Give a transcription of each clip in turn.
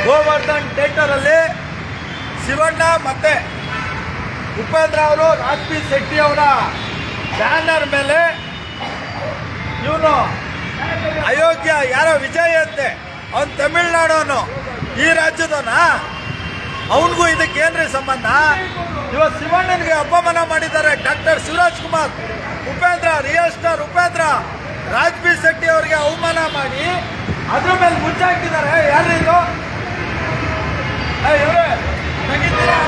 ಗೋವರ್ಧನ್ ಥಿಯೇಟರಲ್ಲಿ ಶಿವಣ್ಣ ಮತ್ತೆ ಉಪೇಂದ್ರ ಅವರು ರಾಜ್ಬಿ ಶೆಟ್ಟಿ ಅವರ ಬ್ಯಾನರ್ ಮೇಲೆ ಇವನು ಅಯೋಗ್ಯ ಯಾರೋ ವಿಜಯ್ ಅಂತೆ, ಅವನು ತಮಿಳ್ನಾಡವನು, ಈ ರಾಜ್ಯದವನ, ಅವನಿಗೂ ಇದಕ್ಕೇನ್ರಿ ಸಂಬಂಧ? ಇವತ್ತು ಶಿವಣ್ಣನಿಗೆ ಅಪಮಾನ ಮಾಡಿದ್ದಾರೆ doctor Shivaraj Kumar. Upendra, real star Upendra Raj B Shetty ಅವರಿಗೆ ಅವಮಾನ ಮಾಡಿ ಅದ್ರ ಮೇಲೆ ಮುಚ್ಚಾಕಿದ್ದಾರೆ. ಯಾರಿದು ಇವರೇ ತೆಗಿತೀರಾ?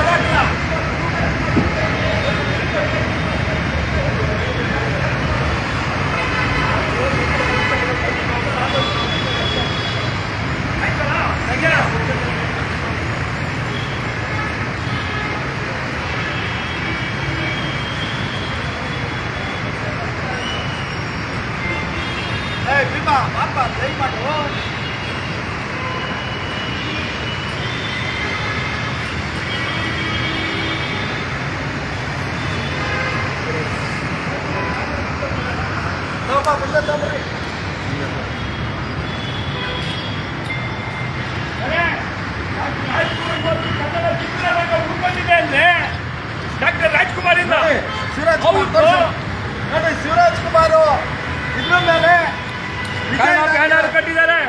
ಭೀಮಾ ಪಾಪ ಟ್ರೈ ಮಾಡು. ಡಾಕ್ಟರ್ ರಾಜ್ಕುಮಾರ್ ಇಂದ ಶಿವರಾಜ್ ಕುಮಾರ್ ಇದ್ರ ಮೇಲೆ ಬ್ಯಾನರ್ ಕಟ್ಟಿದ್ದಾರೆ.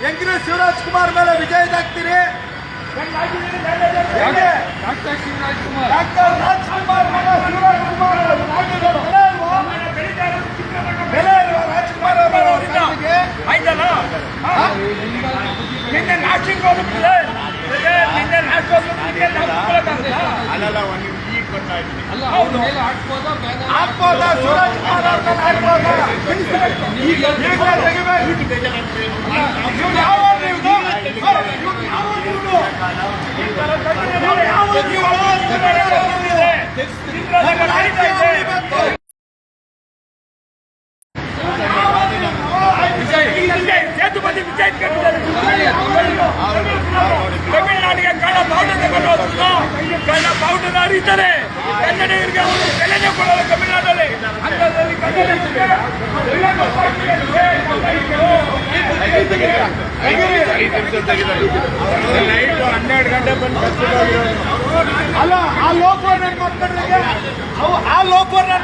ಹೆಂಗ್ರಿ ಶಿವರಾಜ್ ಕುಮಾರ್ ಮೇಲೆ ವಿಜಯ್ ಹಾಕ್ತೀರಿ? ಡಾಕ್ಟರ್ ಶಿವರಾಜ್ ಕುಮಾರ್ ಡಾಕ್ಟರ್ ರಾಜ್ಕುಮಾರ್ ಮೇಲೆ ಶಿವರಾಜ್ ಕುಮಾರ್ ಬೆಲೆ ಇಲ್ವಾ? ರಾಜ್ಕುಮಾರ್ ಆಯ್ತಲ್ಲ, ನಿನ್ನೆ ನಾಶಿಕ್ ಹೋಗುತ್ತದೆ, ನಿನ್ನೆ ನಾಶ್ ಹೋಗುತ್ತದೆ. ಹಾಕ್ಬೋದಾ ಶಿವರಾಜ್ ಕುಮಾರ್ ಅವ್ರನ್ನ ಹಾಕ್ಬೋದಾ? ಸೇತುಪತಿ ವಿಜಯ್ ತಮಿಳುನಾಡಿಗೆ ಕಳ್ಳ ಬಾವುಟ ತಗೊಂಡು ಕಳ್ಳ ಬಾವುಟದ ಹರಿತಾರೆ. ಕನ್ನಡಿಗರಿಗೆ ಒಂದು ಬೆಲೆನೇ ಕೊಡೋದು ತಮಿಳುನಾಡಲ್ಲಿ. ಅಂಥದ್ರಲ್ಲಿ ಕನ್ನಡಿಗರಿಗೆ 12 ಗಂಟೆ ಬಂದು ಅಲ್ಲ, ಆ ಲೋಕರ್ ನನ್ನ ಮಕ್ಕಳಿಗೆ ಆ ಲೋಕರ್ ನನ್ನ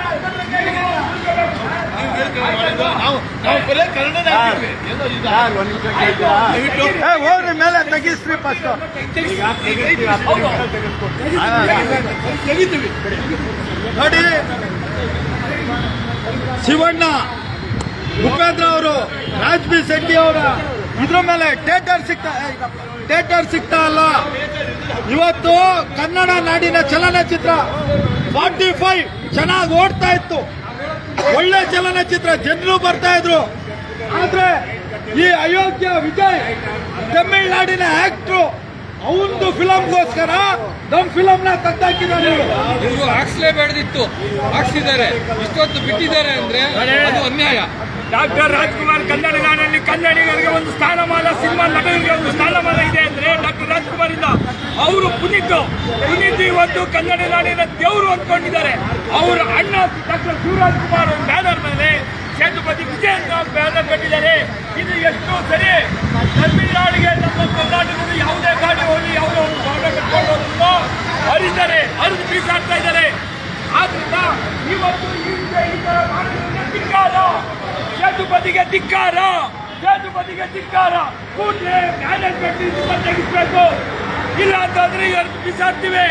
ಹೋಗ್ರಿ ಮೇಲೆ ತೆಗಿಸ್ರಿ ಫಸ್ಟ್. ನೋಡಿ, ಶಿವಣ್ಣ, ಉಪೇಂದ್ರ ಅವರು, ರಾಜ್ಬಿ ಶೆಟ್ಟಿ ಅವರ ಇದ್ರ ಮೇಲೆ ಥಿಯೇಟರ್ ಸಿಗ್ತಾ ಅಲ್ಲ. ಇವತ್ತು ಕನ್ನಡ ನಾಡಿನ ಚಲನಚಿತ್ರ 45 ಚೆನ್ನಾಗಿ ಓಡ್ತಾ ಇತ್ತು, ಒಳ್ಳೆ ಚಲನಚಿತ್ರ, ಜನರು ಬರ್ತಾ ಇದ್ರು. ಆದ್ರೆ ಈ ಅಯೋಗ್ಯ ವಿಜಯ್ ತಮಿಳ್ನಾಡಿನ ಆಕ್ಟ್ರು, ಅವನದು ಫಿಲಂಗೋಸ್ಕರ ನಮ್ಮ ಫಿಲಂನ ತೆಗ್ದಾಕಿದ್ದಾರೆ. ಇವರು ಹಾಕ್ಸ್ಲೇಬೇಡ್ದಿತ್ತು, ಹಾಕ್ಸಿದ್ದಾರೆ. ಇಷ್ಟೊತ್ತು ಬಿಟ್ಟಿದ್ದಾರೆ ಅಂದ್ರೆ ಅದು ಅನ್ಯಾಯ. ಡಾಕ್ಟರ್ ರಾಜ್ಕುಮಾರ್ ಕನ್ನಡ ನಾಡಲ್ಲಿ ಕನ್ನಡಿಗರಿಗೆ ಒಂದು ಸ್ಥಾನಮಾನ, ಸಿನಿಮಾ ನಟರಿಗೆ ಒಂದು ಸ್ಥಾನಮಾನ ಇದೆ ಅಂದ್ರೆ ಡಾಕ್ಟರ್ ರಾಜ್ಕುಮಾರ್ ಇಂದ. ಅವರು ಪುನೀತ್ ಇವತ್ತು ಕನ್ನಡ ನಾಡಿನ ದೇವರು ಅಂದ್ಕೊಂಡಿದ್ದಾರೆ. ಅವರ ಅಣ್ಣ ಡಾಕ್ಟರ್ ಶಿವರಾಜ್ ಕುಮಾರ್ ಬ್ಯಾನರ್ ಮೇಲೆ ಸೇತುಪತಿ ವಿಜಯ್ ಬ್ಯಾನರ್ ಕಟ್ಟಿದ್ದಾರೆ. ಇದು ಎಷ್ಟು ಸರಿ? ತಮಿಳುನಾಡಿಗೆ ನಮ್ಮ ಕರ್ನಾಟಕದ ಯಾವುದೇ ಗಾಡಿ ಹೋಗಿ ಯಾವುದೋ ಒಂದು ಬಾವುಟ ಕಟ್ಕೊಂಡು ಹೋದ್ರು ಹರಿತಾರೆ, ಹರಿದು ಬೀಸಾಡ್ತಾ ಇದ್ದಾರೆ. ಆದ್ರಿಂದ ಇವತ್ತು ಈ ತರ ಮಾಡೋದ್ರಿಂದ ಧಿಕ್ಕಾರ, ಸೇತುಪತಿಗೆ ಧಿಕ್ಕಾರ, ಸೇತುಪತಿಗೆ ಧಿಕ್ಕಾರ. ಕೂಡಲೇ ಬ್ಯಾನರ್ ಕಟ್ಟಿ ತೆಗಿಸ್ಬೇಕು, ಇಲ್ಲ ಅಂತಂದ್ರೆ ಇವತ್ತು ಬೀಸಾಡ್ತೀವಿ.